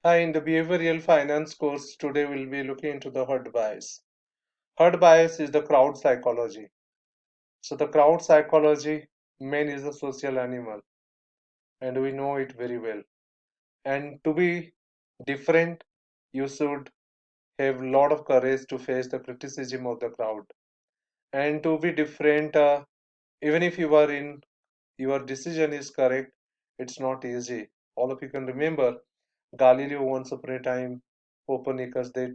Hi, in the Behavioral Finance course, today we'll be looking into the herd bias. Herd bias is the crowd psychology. So the crowd psychology, man is a social animal, and we know it very well. And to be different, you should have a lot of courage to face the criticism of the crowd. And to be different, even if you are in your decision is correct, it's not easy. All of you can remember Galileo once upon a time, Copernicus, they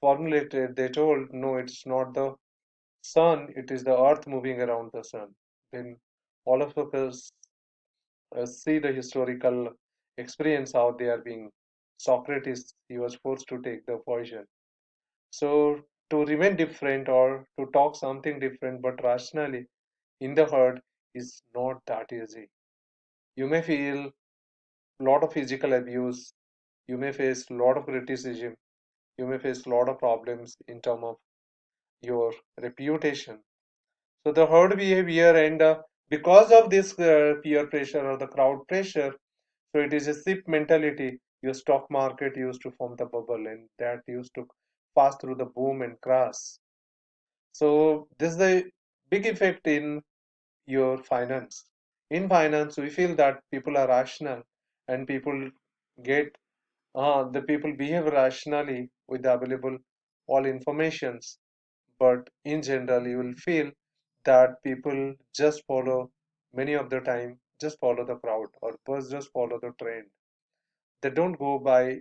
formulated, they told, no, it's not the sun, it is the earth moving around the sun. Then all of us see the historical experience how they are being. Socrates, he was forced to take the poison. So to remain different or to talk something different but rationally in the herd is not that easy. You may feel a lot of physical abuse, you may face a lot of criticism, you may face a lot of problems in terms of your reputation. So the herd behavior and because of this peer pressure or the crowd pressure, so it is a ship mentality. Your stock market used to form the bubble and that used to pass through the boom and crash. So this is the big effect in your finance. In finance, we feel that people are rational and people get the people behave rationally with the available all informations, but in general you will feel that people just follow many of the time just follow the crowd or just follow the trend. They don't go by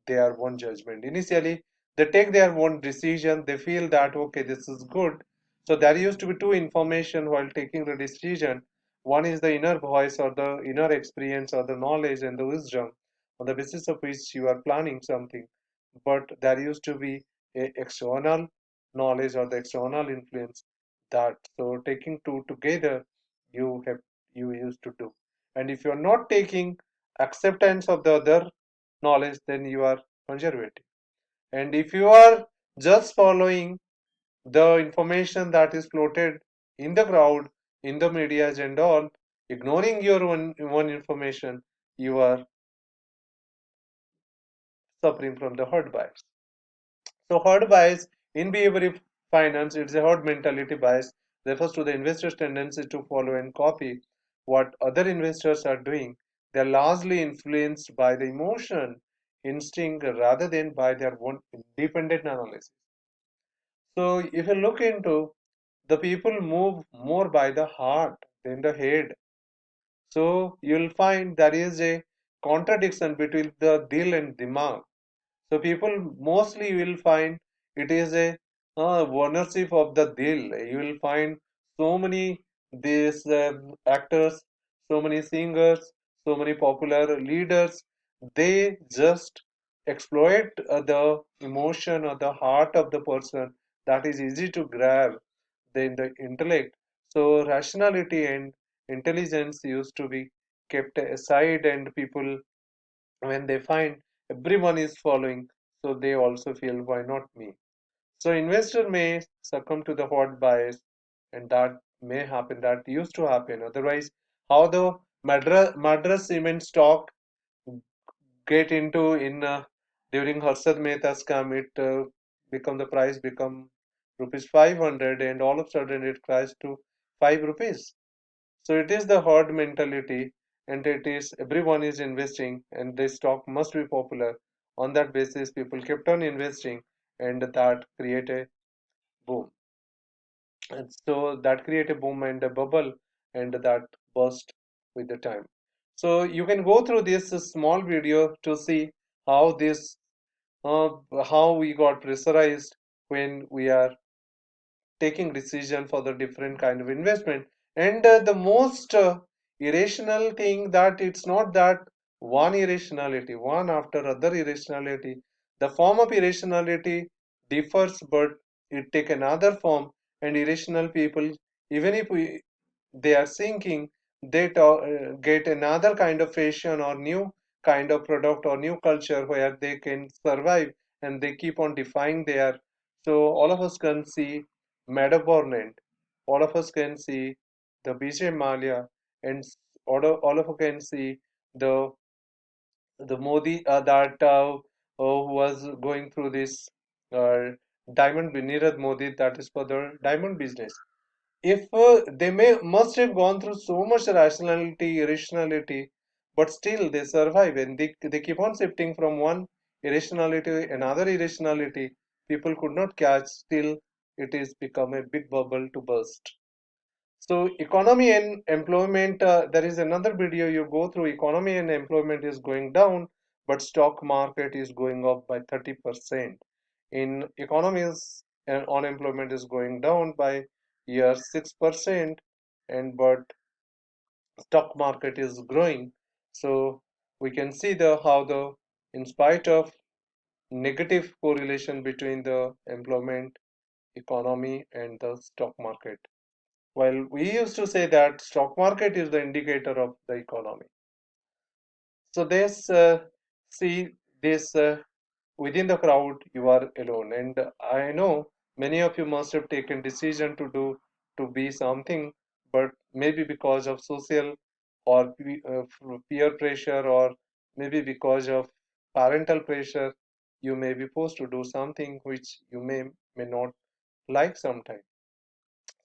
their own judgment. Initially they take their own decision, they feel that okay, this is good. So there used to be two information while taking the decision. One is the inner voice or the inner experience or the knowledge and the wisdom on the basis of which you are planning something, but there used to be a external knowledge or the external influence that, so taking two together you have you used to do. And if you are not taking acceptance of the other knowledge, then you are conservative. And if you are just following the information that is floated in the crowd, in the media and all, ignoring your own information, you are suffering from the herd bias. So herd bias in behavioral finance, it's a herd mentality bias, refers to the investor's tendency to follow and copy what other investors are doing. They're largely influenced by the emotion, instinct, rather than by their own independent analysis. So if you look into, the people move more by the heart than the head. So you'll find there is a contradiction between the dil and dimag. So people mostly will find it is a ownership of the dil. You will find so many these actors, so many singers, so many popular leaders. They just exploit the emotion or the heart of the person that is easy to grab than the intellect. So rationality and intelligence used to be kept aside, and people, when they find everyone is following, so they also feel why not me. So investor may succumb to the hot bias, and that may happen, that used to happen. Otherwise, how the Madras cement stock get into in during Harshad Mehta scam, it become the price become rupees 500 and all of a sudden it crashed to 5 rupees. So it is the herd mentality, and it is everyone is investing, and this stock must be popular. On that basis, people kept on investing, and that create a boom. And so that create a boom and a bubble, and that burst with the time. So you can go through this small video to see how this uh, how we got pressurized when we are taking decision for the different kind of investment. And the most irrational thing, that it's not that one irrationality one after other irrationality, the form of irrationality differs, but it take another form. And irrational people, even if they are sinking, they get another kind of fashion or new kind of product or new culture where they can survive, and they keep on defying their. So all of us can see Metabornant, all of us can see the BJ Malia, and all of us can see the the Modi that who was going through this uh, diamond, Nirav Modi, that is for the diamond business. If they may must have gone through so much rationality, irrationality, but still they survive, and they keep on shifting from one irrationality to another irrationality. People could not catch. Still, it is become a big bubble to burst. So economy and employment, there is another video you go through. Economy and employment is going down, but stock market is going up by 30%. In economies, and unemployment is going down by year 6%, and but stock market is growing. So we can see the how the in spite of negative correlation between the employment, economy, and the stock market. While we used to say that stock market is the indicator of the economy. So this see this within the crowd you are alone, and I know many of you must have taken decision to do to be something, but maybe because of social or peer pressure, or maybe because of parental pressure, you may be forced to do something which you may not like sometimes.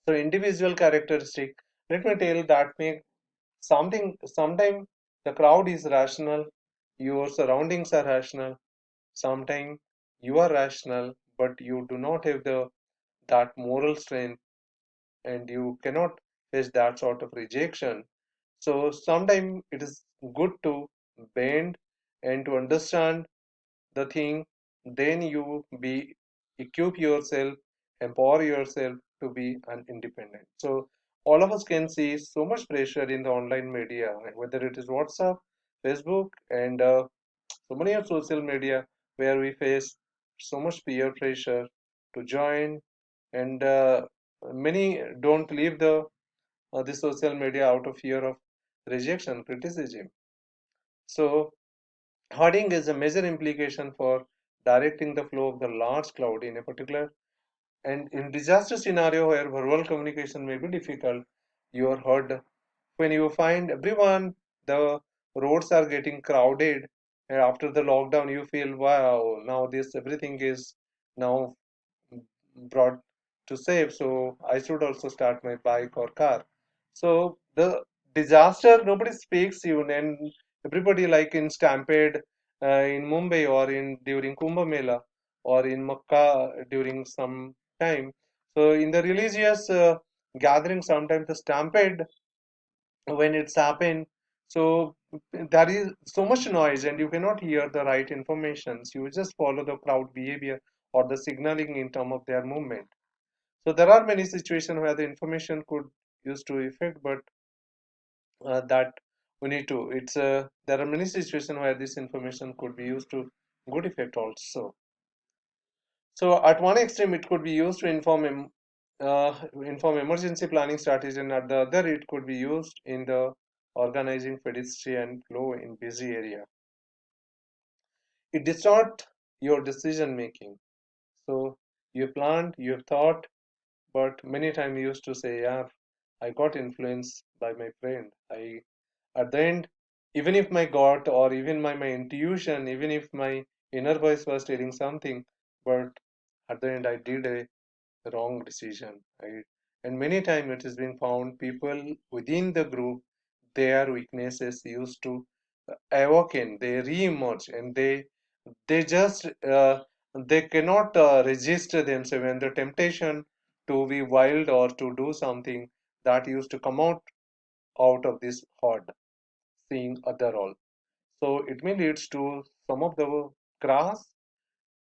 So individual characteristic. Let me tell that make something. Sometimes the crowd is rational, your surroundings are rational. Sometimes you are rational, but you do not have the that moral strength, and you cannot face that sort of rejection. So sometimes it is good to bend and to understand the thing, then you be equip yourself, empower yourself to be an independent. So all of us can see so much pressure in the online media, whether it is WhatsApp, Facebook, and so many of social media, where we face so much peer pressure to join, and many don't leave the social media out of fear of rejection, criticism. So hoarding is a major implication for directing the flow of the large cloud in a particular, and in disaster scenario where verbal communication may be difficult, you are heard. When you find everyone, the roads are getting crowded, and after the lockdown you feel, wow, now this everything is now brought to save, so I should also start my bike or car. So the disaster, nobody speaks you, and everybody, like in Stampede in Mumbai, or in during Kumbh Mela, or in Makkah during some time. So in the religious gathering, sometimes the stampede when it's happened, so there is so much noise and you cannot hear the right informations. You just follow the crowd behavior or the signaling in terms of their movement. So there are many situations where the information could use to effect, but that we need to. It's there are many situations where this information could be used to good effect also. So at one extreme, it could be used to inform emergency planning strategy, and at the other, it could be used in the organizing pedestrian flow in busy area. It distort your decision making. So you planned, you have thought, but many times you used to say, "Yeah, I got influenced by my friend." I At the end, even if my gut or even my intuition, even if my inner voice was telling something, but at the end I did a wrong decision. And many times it has been found people within the group, their weaknesses used to awaken, they re-emerge, and they just they cannot resist themselves, and the temptation to be wild or to do something that used to come out of this horde, seeing other all. So it may leads to some of the crash,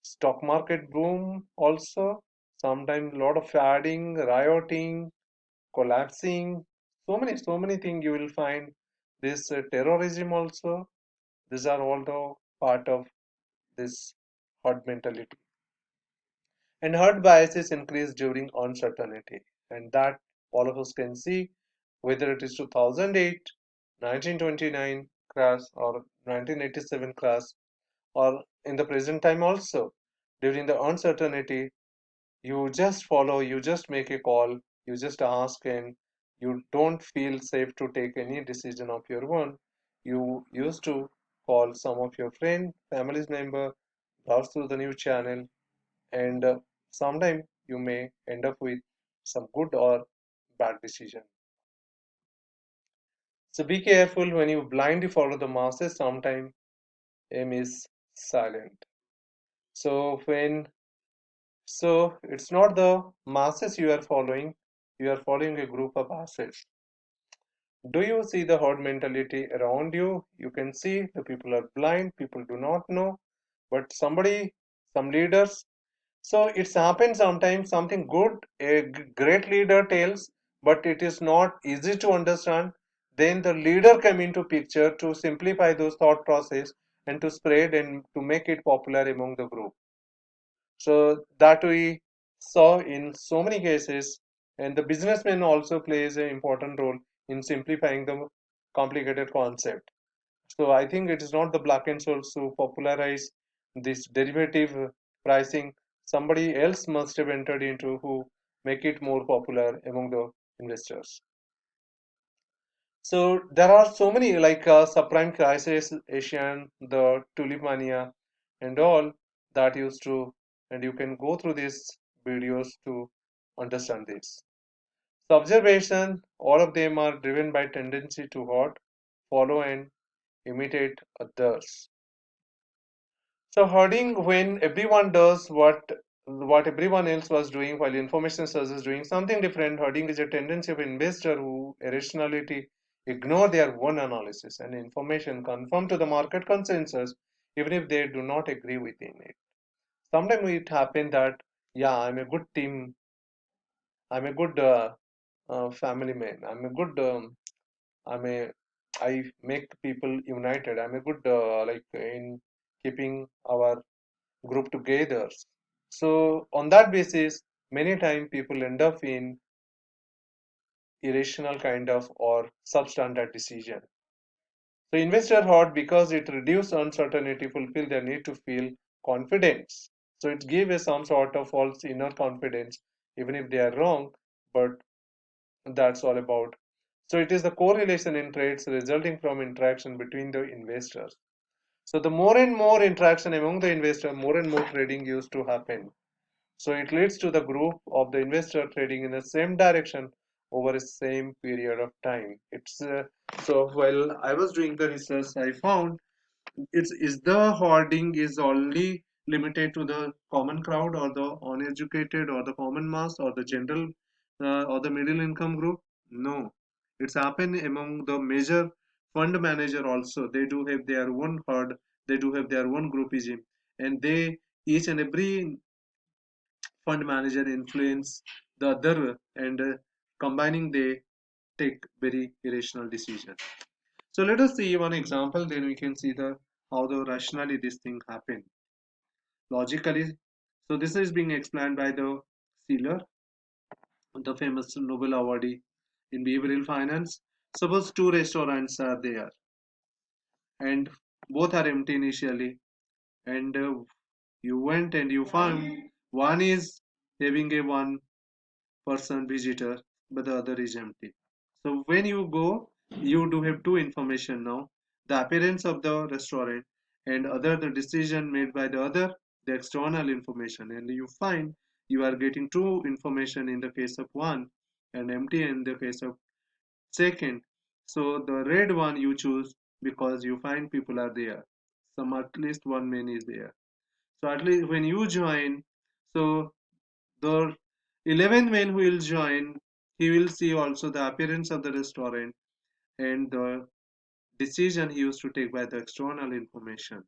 stock market boom also, sometimes a lot of flooding, rioting, collapsing, so many things you will find. This terrorism also, these are all the part of this herd mentality. And herd biases increase during uncertainty, and that all of us can see, whether it is 2008, 1929 crash, or 1987 crash, or in the present time also. During the uncertainty, you just follow, you just make a call, you just ask, and you don't feel safe to take any decision of your own. You used to call some of your friend, family's member, browse through the news channel, and sometime you may end up with some good or bad decision. So be careful when you blindly follow the masses. Sometimes aim is silent. So when so it's not the masses you are following a group of masses. Do you see the herd mentality around you? You can see the people are blind, people do not know, but some leaders. So it's happened sometimes something good, a great leader tells, but it is not easy to understand. Then the leader come into picture to simplify those thought process and to spread and to make it popular among the group. So that we saw in so many cases, and the businessman also plays an important role in simplifying the complicated concept. So I think it is not the black and souls who popularize this derivative pricing. Somebody else must have entered into who make it more popular among the investors. So there are so many like subprime crisis, Asian, the tulip mania, and all that used to, and you can go through these videos to understand this. So observation, all of them are driven by tendency to what, follow and imitate others. So herding when everyone does what everyone else was doing while information service is doing something different. Herding is a tendency of investor who irrationality ignore their own analysis and information conform to the market consensus even if they do not agree within it. Sometimes it happens that yeah, I'm a good family man. I'm a I make people united. I'm a good like in keeping our group together. So on that basis, many times people end up in irrational kind of or substandard decision. So investor hot because it reduce uncertainty, fulfill their need to feel confidence. So it gives some sort of false inner confidence, even if they are wrong, but that's all about. So it is the correlation in trades resulting from interaction between the investors. So the more and more interaction among the investor, more and more trading used to happen. So it leads to the group of the investor trading in the same direction over a same period of time. It's so while I was doing the research, I found it's is the hoarding is only limited to the common crowd or the uneducated or the common mass or the general or the middle income group. No, it's happened among the major fund manager also. They do have their own hoard, they do have their own groupism, and they each and every fund manager influence the other and combining they take very irrational decision. So let us see one example, then we can see the how the rationally this thing happen logically. So this is being explained by the Sealer, the famous Nobel awardee in behavioral finance. Suppose two restaurants are there and both are empty initially, and you went and you found one is having a one person visitor, but the other is empty. So when you go, you do have two information now: the appearance of the restaurant and other the decision made by the other, the external information, and you find you are getting two information in the case of one and empty in the case of second. So the red one you choose because you find people are there. Some at least one man is there. So at least when you join, so the 11th man who will join, he will see also the appearance of the restaurant and the decision he used to take by the external information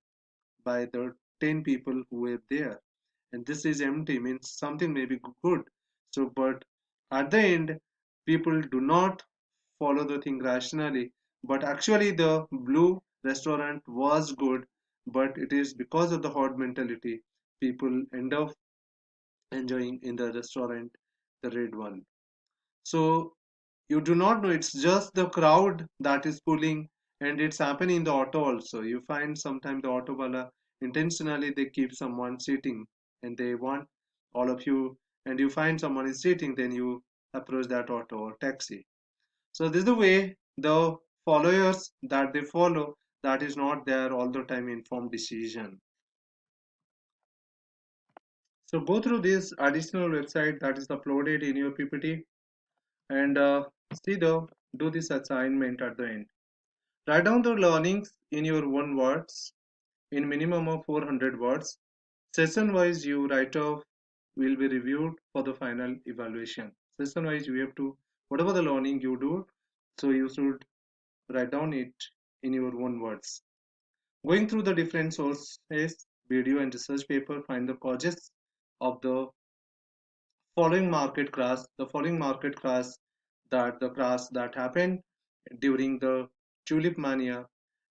by the 10 people who were there. And this is empty, means something may be good. So, but at the end, people do not follow the thing rationally. But actually, the blue restaurant was good, but it is because of the herd mentality, people end up enjoying in the restaurant the red one. So you do not know, it's just the crowd that is pulling, and it's happening in the auto also. You find sometimes the auto wala intentionally they keep someone sitting and they want all of you, and you find someone is sitting, then you approach that auto or taxi. So this is the way the followers that they follow, that is not there all the time informed decision. So go through this additional website that is uploaded in your PPT and see the do this assignment at the end. Write down the learnings in your own words in minimum of 400 words. Session wise you write off will be reviewed for the final evaluation. Session wise you have to whatever the learning you do, so you should write down it in your own words. Going through the different sources, video and research paper, find the causes of the following market crash. The following market crash that the crash that happened during the tulip mania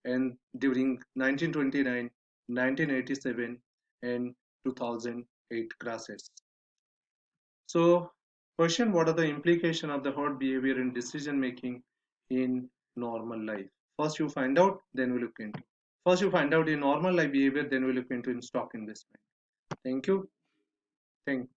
and during 1929, 1987 and 2008 crashes. So question, what are the implications of the herd behavior in decision making in normal life? First you find out, then we look into. First you find out in normal life behavior, then we look into in stock investment. Thank you. Thank